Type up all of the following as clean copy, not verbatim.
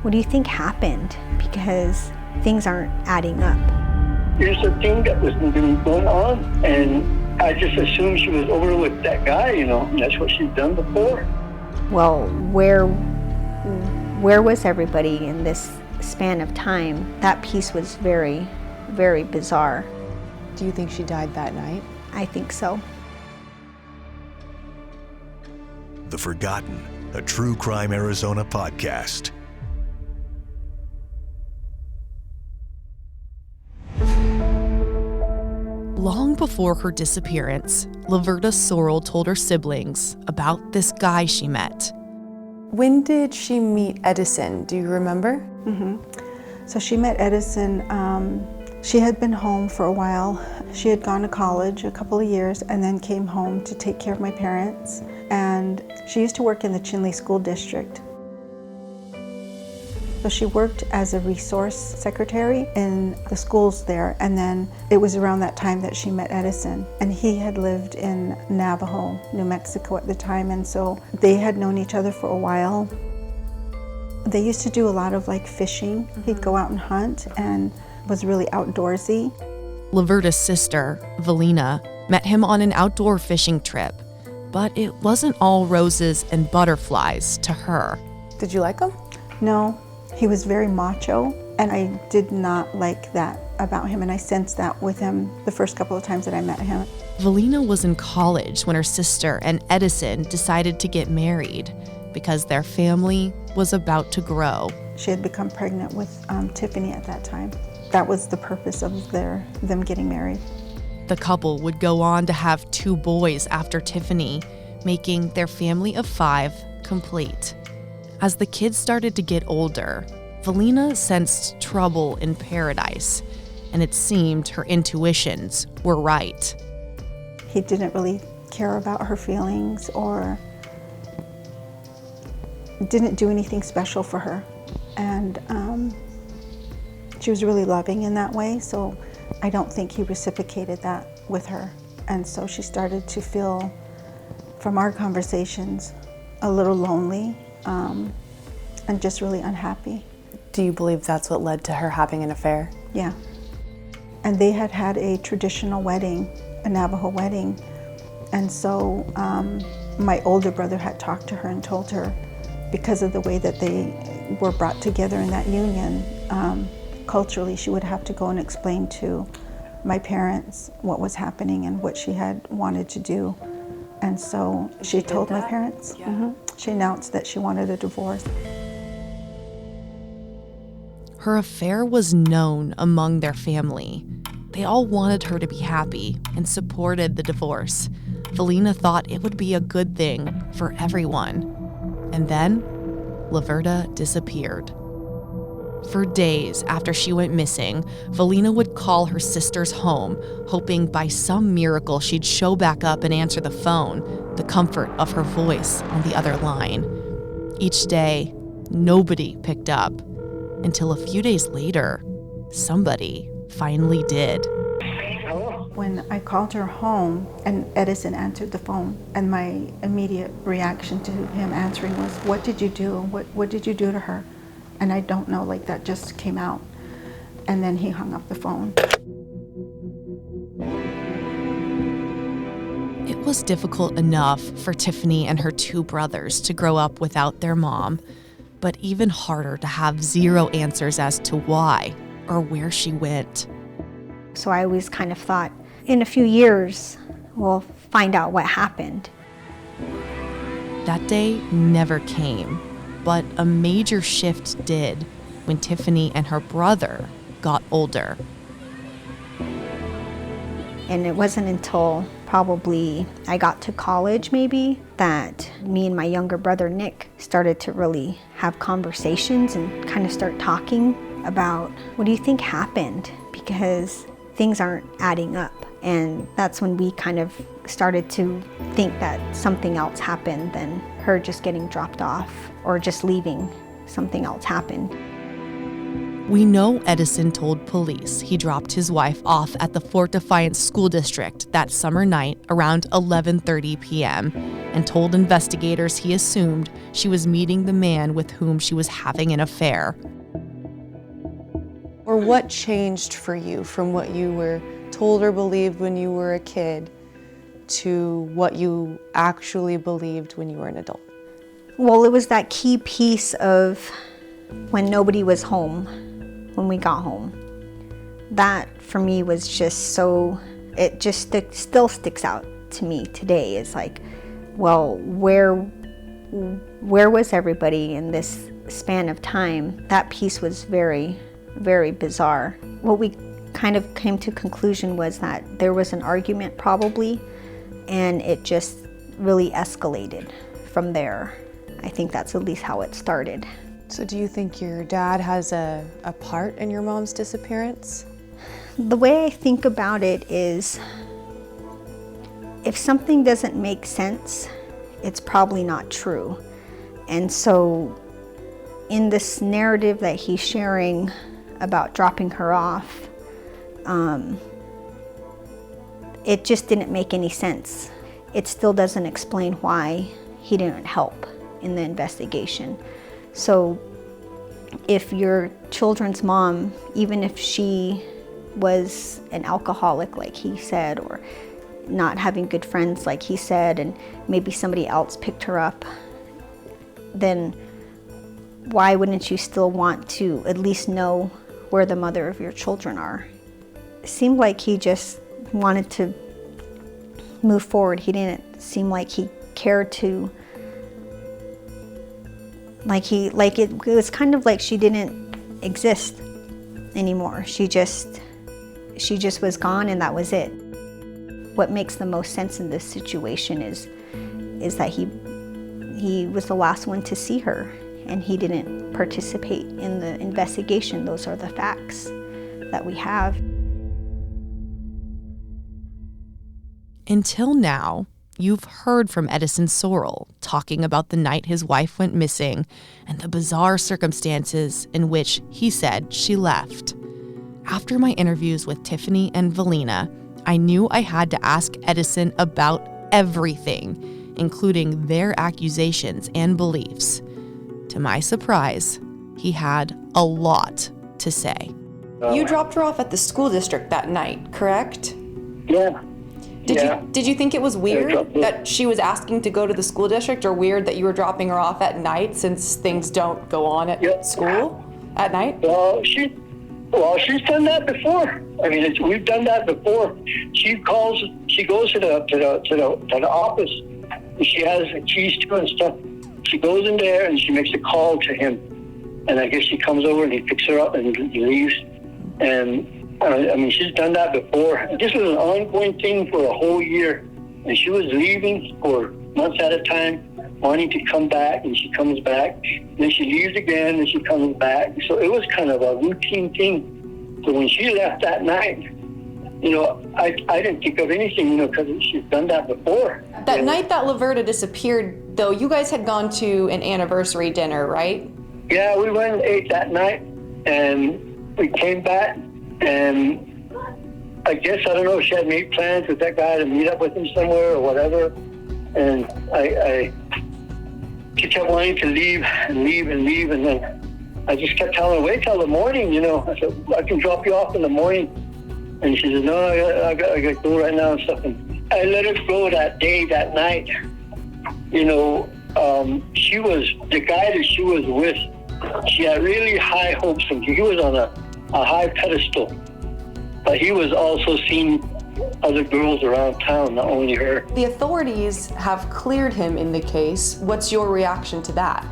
what do you think happened? Because things aren't adding up. There's a thing that was been going on, and I just assumed she was over with that guy, and that's what she'd done before. Well, where was everybody in this span of time? That piece was very, very bizarre. Do you think she died that night? I think so. The Forgotten, a True Crime Arizona podcast. Long before her disappearance, Edison Sorrell told her siblings about this guy she met. When did she meet Edison? Do you remember? So she met Edison. She had been home for a while. She had gone to college a couple of years and then came home to take care of my parents. And she used to work in the Chinle School District. So she worked as a resource secretary in the schools there, and then it was around that time that she met Edison. And he had lived in Navajo, New Mexico at the time, and so they had known each other for a while. They used to do a lot of fishing. He'd go out and hunt and was really outdoorsy. Edison's sister, Briana, met him on an outdoor fishing trip, but it wasn't all roses and butterflies to her. Did you like him? No. He was very macho, and I did not like that about him, and I sensed that with him the first couple of times that I met him. Briana was in college when her sister and Edison decided to get married because their family was about to grow. She had become pregnant with Tiffany at that time. That was the purpose of them getting married. The couple would go on to have 2 boys after Tiffany, making their family of 5 complete. As the kids started to get older, Briana sensed trouble in paradise, and it seemed her intuitions were right. He didn't really care about her feelings or didn't do anything special for her. And she was really loving in that way, so I don't think he reciprocated that with her. And so she started to feel, from our conversations, a little lonely. And just really unhappy. Do you believe that's what led to her having an affair? Yeah. And they had had a traditional wedding, a Navajo wedding. And so my older brother had talked to her and told her, because of the way that they were brought together in that union, culturally she would have to go and explain to my parents what was happening and what she had wanted to do. And so she told my parents. Yeah. She announced that she wanted a divorce. Her affair was known among their family. They all wanted her to be happy and supported the divorce. Briana thought it would be a good thing for everyone. And then, Edison disappeared. For days after she went missing, Briana would call her sister's home, hoping by some miracle she'd show back up and answer the phone, the comfort of her voice on the other line. Each day, nobody picked up, until a few days later, somebody finally did. When I called her home and Edison answered the phone, and my immediate reaction to him answering was, "What did you do? What did you do to her?" And I don't know, that just came out. And then he hung up the phone. It was difficult enough for Tiffany and her 2 brothers to grow up without their mom, but even harder to have 0 answers as to why or where she went. So I always kind of thought, in a few years, we'll find out what happened. That day never came, but a major shift did when Tiffany and her brother got older. And it wasn't until probably I got to college maybe that me and my younger brother Nick started to really have conversations and kind of start talking about, what do you think happened? Because things aren't adding up. And that's when we kind of started to think that something else happened than her just getting dropped off or just leaving. Something else happened. We know Edison told police he dropped his wife off at the Fort Defiance School District that summer night around 11:30 p.m. and told investigators he assumed she was meeting the man with whom she was having an affair. Or what changed for you from what you were told or believed when you were a kid to what you actually believed when you were an adult? Well, it was that key piece of when nobody was home, when we got home. That for me was just so, it just still sticks out to me today. It's like, well, where was everybody in this span of time? That piece was very, very bizarre. What we kind of came to conclusion was that there was an argument probably, and it just really escalated from there. I think that's at least how it started. So do you think your dad has a part in your mom's disappearance? The way I think about it is, if something doesn't make sense, it's probably not true. And so in this narrative that he's sharing about dropping her off, it just didn't make any sense. It still doesn't explain why he didn't help in the investigation. So if your children's mom, even if she was an alcoholic like he said, or not having good friends like he said, and maybe somebody else picked her up, then why wouldn't you still want to at least know where the mother of your children are? It seemed like he just wanted to move forward. He didn't seem like he cared to, it was kind of like she didn't exist anymore. She just was gone, and that was it. What makes the most sense in this situation is that he was the last one to see her, and he didn't participate in the investigation. Those are the facts that we have. Until now, you've heard from Edison Sorrell talking about the night his wife went missing and the bizarre circumstances in which he said she left. After my interviews with Tiffany and Valina, I knew I had to ask Edison about everything, including their accusations and beliefs. To my surprise, he had a lot to say. You dropped her off at the school district that night, correct? Yeah. Did you think it was weird that she was asking to go to the school district, or weird that you were dropping her off at night since things don't go on at school at night? Well, she's done that before. I mean, we've done that before. She goes to the office, and she has the keys to and stuff. She goes in there and she makes a call to him, and I guess she comes over and he picks her up and he leaves. And I mean, she's done that before. This was an ongoing thing for a whole year, and she was leaving for months at a time, wanting to come back, and she comes back. Then she leaves again, and she comes back. So it was kind of a routine thing. So when she left that night, you know, I didn't think of anything, you know, because she's done that before. That night that Laverta disappeared, though, you guys had gone to an anniversary dinner, right? Yeah, we went and ate that night, and we came back. And I guess, I don't know if she had made plans with that guy to meet up with him somewhere or whatever. And she kept wanting to leave. And then I just kept telling her, wait till the morning, you know. I said, I can drop you off in the morning. And she said, no, I got to go right now and stuff. And I let her go that day, that night. You know, the guy that she was with, she had really high hopes of him. He was on a high pedestal, but he was also seeing other girls around town, not only her. The authorities have cleared him in the case. What's your reaction to that?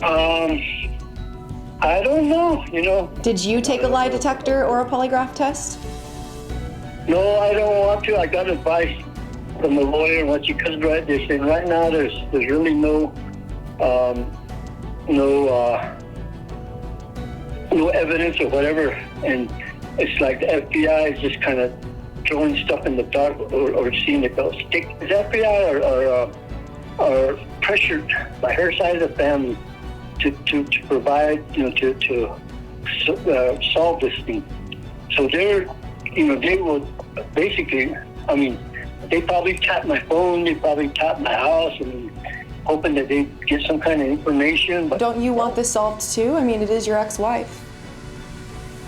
I don't know, you know. Did you take a lie detector or a polygraph test? No, I don't want to. I got advice from the lawyer and what you could write. They said right now there's really no evidence or whatever, and it's like the FBI is just kind of throwing stuff in the dark or seeing it go stick. The FBI are pressured by her side of the family to provide, you know, to solve this thing. So they will basically, they probably tap my phone, they probably tap my house, hoping that they get some kind of information. But don't you want this solved too? I mean, it is your ex-wife.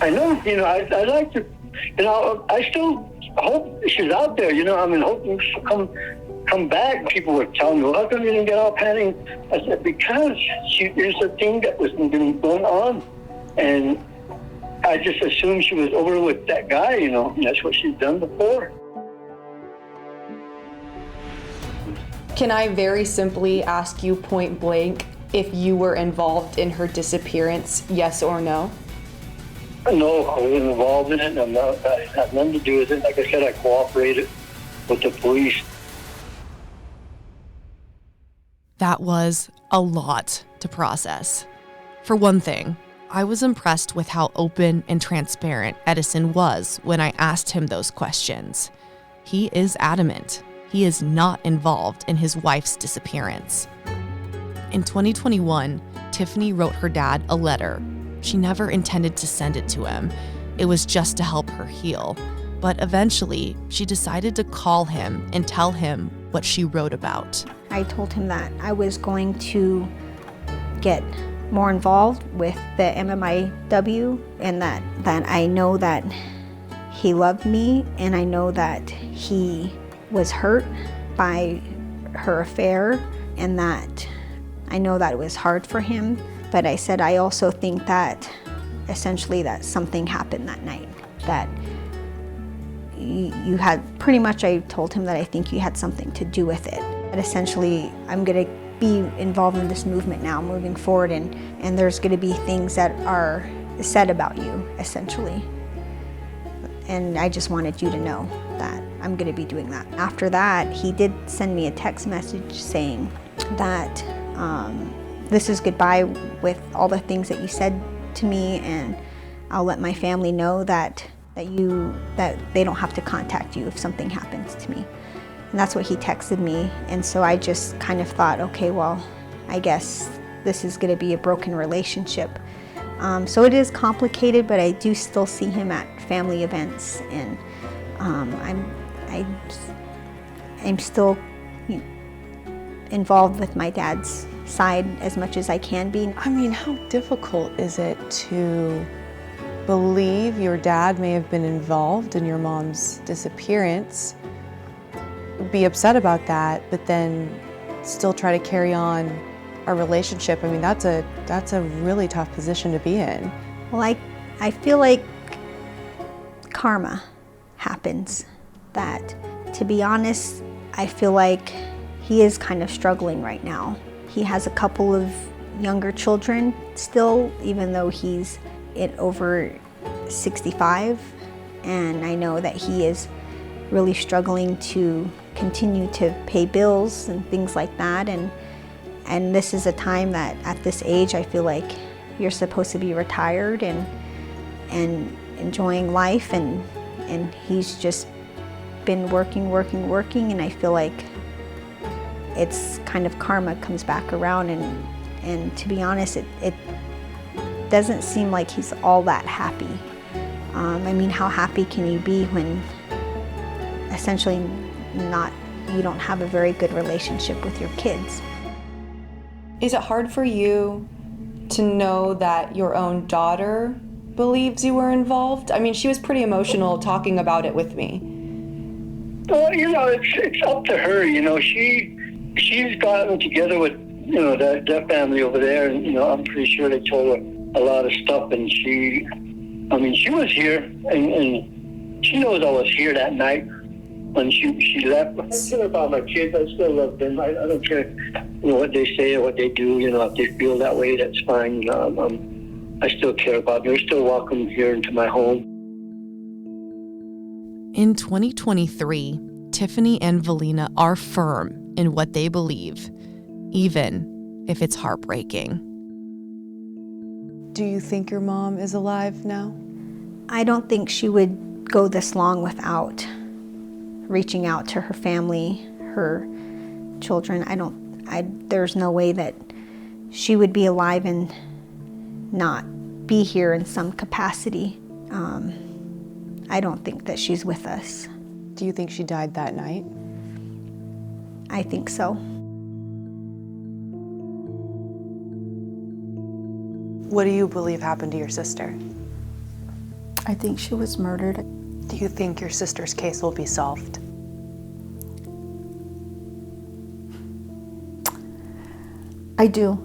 I know, I'd like to, I still hope she's out there, hoping she'll come back. People were telling me, well, how come you didn't get all panic? I said, because there's a thing that was been going on, and I just assumed she was over with that guy, that's what she's done before. Can I very simply ask you point blank if you were involved in her disappearance, yes or no? No, I wasn't involved in it. I had nothing to do with it. Like I said, I cooperated with the police. That was a lot to process. For one thing, I was impressed with how open and transparent Edison was when I asked him those questions. He is adamant he is not involved in his wife's disappearance. In 2021, Tiffany wrote her dad a letter. She never intended to send it to him. It was just to help her heal. But eventually, she decided to call him and tell him what she wrote about. I told him that I was going to get more involved with the MMIW, and that I know that he loved me, and I know that he was hurt by her affair, and that I know that it was hard for him. But I said, I also think that essentially that something happened that night, that you had pretty much, I told him that I think you had something to do with it. But essentially, I'm going to be involved in this movement now moving forward, and there's going to be things that are said about you, essentially. And I just wanted you to know that I'm going to be doing that. After that, he did send me a text message saying that this is goodbye with all the things that you said to me, and I'll let my family know that they don't have to contact you if something happens to me. And that's what he texted me. And so I just kind of thought, okay, well, I guess this is going to be a broken relationship. So it is complicated, but I do still see him at family events, and I'm still involved with my dad's side as much as I can be. I mean, how difficult is it to believe your dad may have been involved in your mom's disappearance, be upset about that, but then still try to carry on a relationship? I mean, that's a really tough position to be in. Well, I feel like karma happens. That, to be honest, I feel like he is kind of struggling right now. He has a couple of younger children still, even though he's over 65, and I know that he is really struggling to continue to pay bills and things like that, and this is a time that at this age I feel like you're supposed to be retired and enjoying life, and he's just been working, and I feel like it's kind of karma comes back around, and to be honest, it doesn't seem like he's all that happy. I mean, how happy can you be when essentially you don't have a very good relationship with your kids? Is it hard for you to know that your own daughter believes you were involved? I mean, she was pretty emotional talking about it with me. Well, it's up to her. She's gotten together with that family over there, and I'm pretty sure they told her a lot of stuff, and she was here, and she knows I was here that night when she left. I don't care about my kids. I still love them. I don't care, what they say or what they do. If they feel that way, that's fine. I still care about them. They're still welcome here into my home. In 2023, Tiffany and Valina are firm in what they believe, even if it's heartbreaking. Do you think your mom is alive now? I don't think she would go this long without reaching out to her family, her children. There's no way that she would be alive and not be here in some capacity. I don't think that she's with us. Do you think she died that night? I think so. What do you believe happened to your sister? I think she was murdered. Do you think your sister's case will be solved? I do.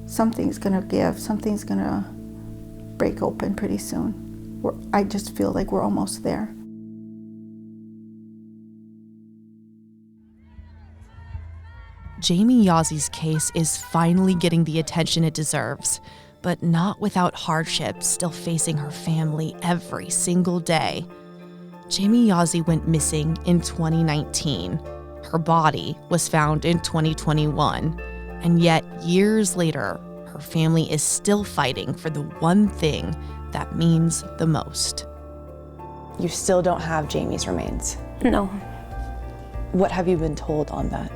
Something's gonna give, something's gonna break open pretty soon. I just feel like we're almost there. Jamie Yazzie case is finally getting the attention it deserves, but not without hardship still facing her family every single day. Jamie Yazzie went missing in 2019. Her body was found in 2021, and yet years later, her family is still fighting for the one thing that means the most. You still don't have Jamie's remains. No. What have you been told on that?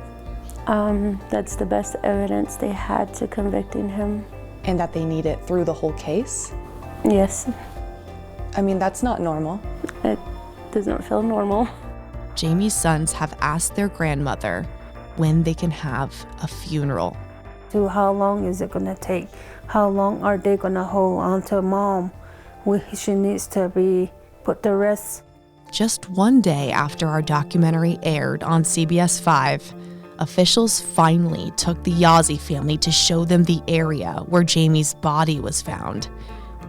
That's the best evidence they had to convicting him. And that they need it through the whole case? Yes. I mean, that's not normal. It doesn't feel normal. Jamie's sons have asked their grandmother when they can have a funeral. So how long is it gonna take? How long are they gonna hold on to Mom? She needs to be put to rest. Just one day after our documentary aired on CBS 5, officials finally took the Yazzie family to show them the area where Jamie's body was found.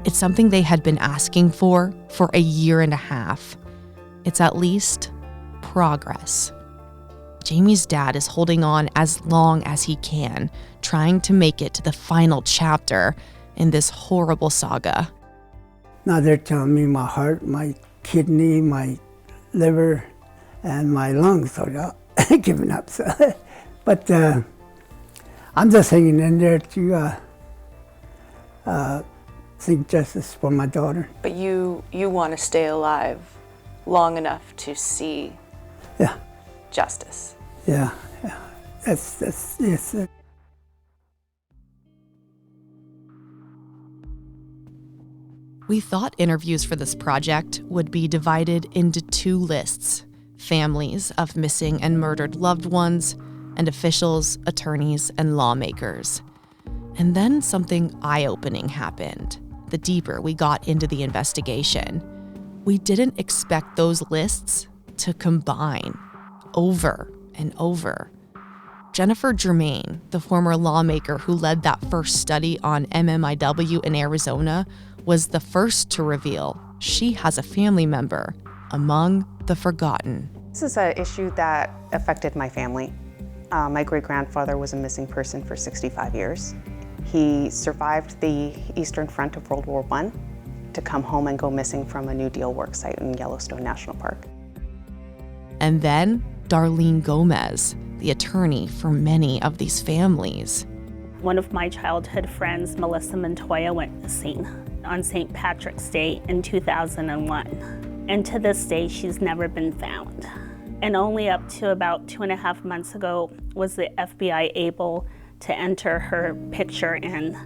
It's something they had been asking for a year and a half. It's at least progress. Jamie's dad is holding on as long as he can, trying to make it to the final chapter in this horrible saga. Now they're telling me my heart, my kidney, my liver, and my lungs are giving up. So, but I'm just hanging in there to seek justice for my daughter. But you want to stay alive long enough to see justice. Yeah. That's yes. We thought interviews for this project would be divided into two lists: families of missing and murdered loved ones, and officials, attorneys, and lawmakers. And then something eye-opening happened the deeper we got into the investigation. We didn't expect those lists to combine over and over. Jennifer Germain, the former lawmaker who led that first study on MMIW in Arizona, was the first to reveal she has a family member among the forgotten. This is an issue that affected my family. My great-grandfather was a missing person for 65 years. He survived the Eastern Front of World War I to come home and go missing from a New Deal work site in Yellowstone National Park. And then Darlene Gomez, the attorney for many of these families. One of my childhood friends, Melissa Montoya, went missing on St. Patrick's Day in 2001. And to this day, she's never been found. And only up to about 2.5 months ago was the FBI able to enter her picture in.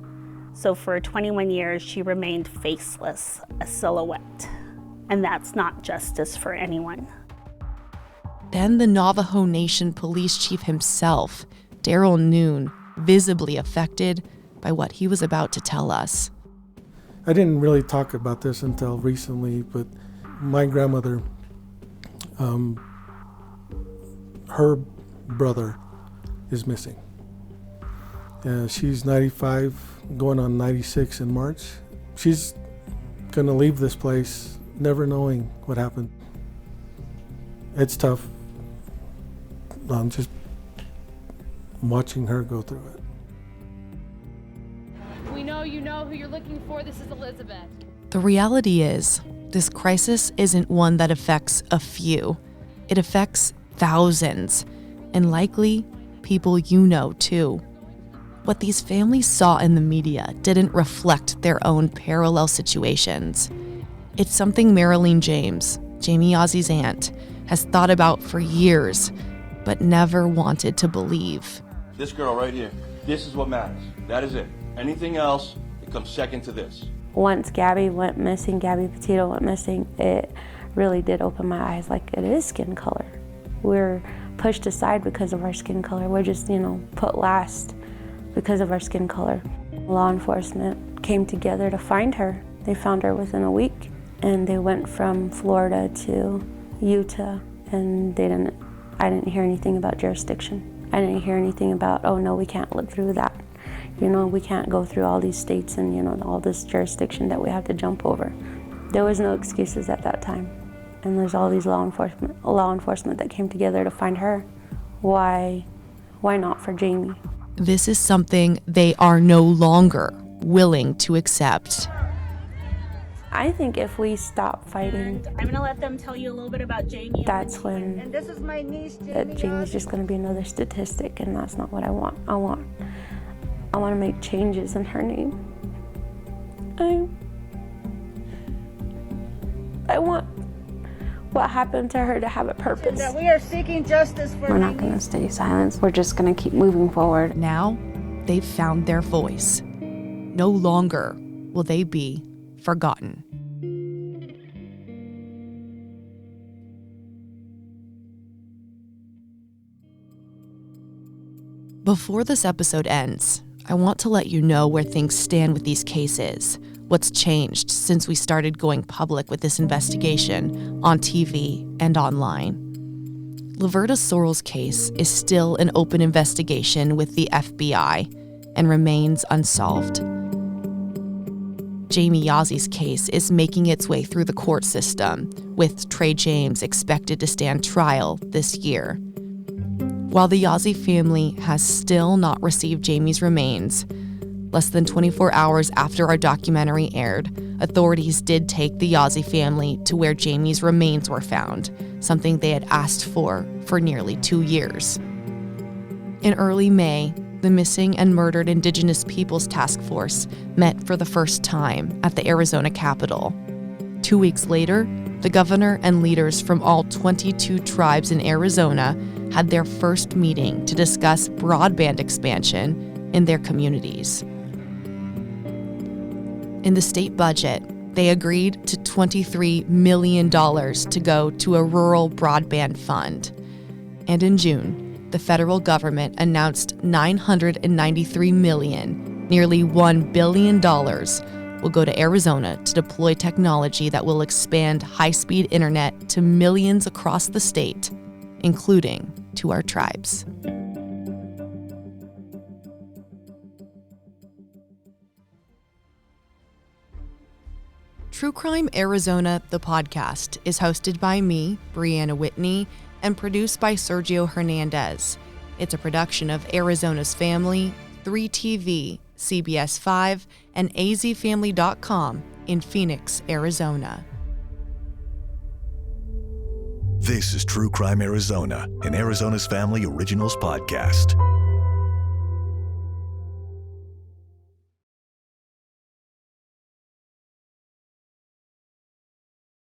So for 21 years, she remained faceless, a silhouette. And that's not justice for anyone. Then the Navajo Nation police chief himself, Daryl Noon, visibly affected by what he was about to tell us. I didn't really talk about this until recently, but my grandmother, her brother is missing. She's 95, going on 96 in March. She's gonna leave this place never knowing what happened. It's tough. I'm just watching her go through it. We know you know who you're looking for. This is Elizabeth. The reality is, this crisis isn't one that affects a few. It affects thousands, and likely people you know too. What these families saw in the media didn't reflect their own parallel situations. It's something Marilyn James, Jamie Yazzie's aunt, has thought about for years, but never wanted to believe. This girl right here, this is what matters. That is it. Anything else It comes second to this. Once Gabby went missing, Gabby Petito went missing, it really did open my eyes. Like, it is skin color. We're pushed aside because of our skin color. We're just, put last because of our skin color. Law enforcement came together to find her. They found her within a week, and they went from Florida to Utah, and I didn't hear anything about jurisdiction. I didn't hear anything about, oh no, we can't look through that. We can't go through all these states and, all this jurisdiction that we have to jump over. There was no excuses at that time. And there's all these law enforcement that came together to find her. Why not for Jamie? This is something they are no longer willing to accept. I think if we stop fighting, I'm going to let them tell you a little bit about Jamie. That's when and this is my niece, Jamie's just going to be another statistic, and that's not what I want. I want to make changes in her name. I want what happened to her to have a purpose. That we are seeking justice for We're not going to stay silent. We're just going to keep moving forward. Now, they've found their voice. No longer will they be forgotten. Before this episode ends, I want to let you know where things stand with these cases, what's changed since we started going public with this investigation on TV and online. Edison Sorrell's case is still an open investigation with the FBI and remains unsolved. Jamie Yazie's case is making its way through the court system, with Trey James expected to stand trial this year. While the Yazzie family has still not received Jamie's remains, less than 24 hours after our documentary aired, authorities did take the Yazzie family to where Jamie's remains were found, something they had asked for nearly 2 years. In early May, the Missing and Murdered Indigenous Peoples Task Force met for the first time at the Arizona Capitol. 2 weeks later, the governor and leaders from all 22 tribes in Arizona had their first meeting to discuss broadband expansion in their communities. In the state budget, they agreed to $23 million to go to a rural broadband fund. And in June, the federal government announced $993 million, nearly $1 billion, will go to Arizona to deploy technology that will expand high-speed internet to millions across the state, including to our tribes. True Crime Arizona, the podcast, is hosted by me, Briana Whitney, and produced by Sergio Hernandez. It's a production of Arizona's Family, 3TV, CBS 5, and azfamily.com in Phoenix, Arizona. This is True Crime Arizona, an Arizona's Family Originals podcast.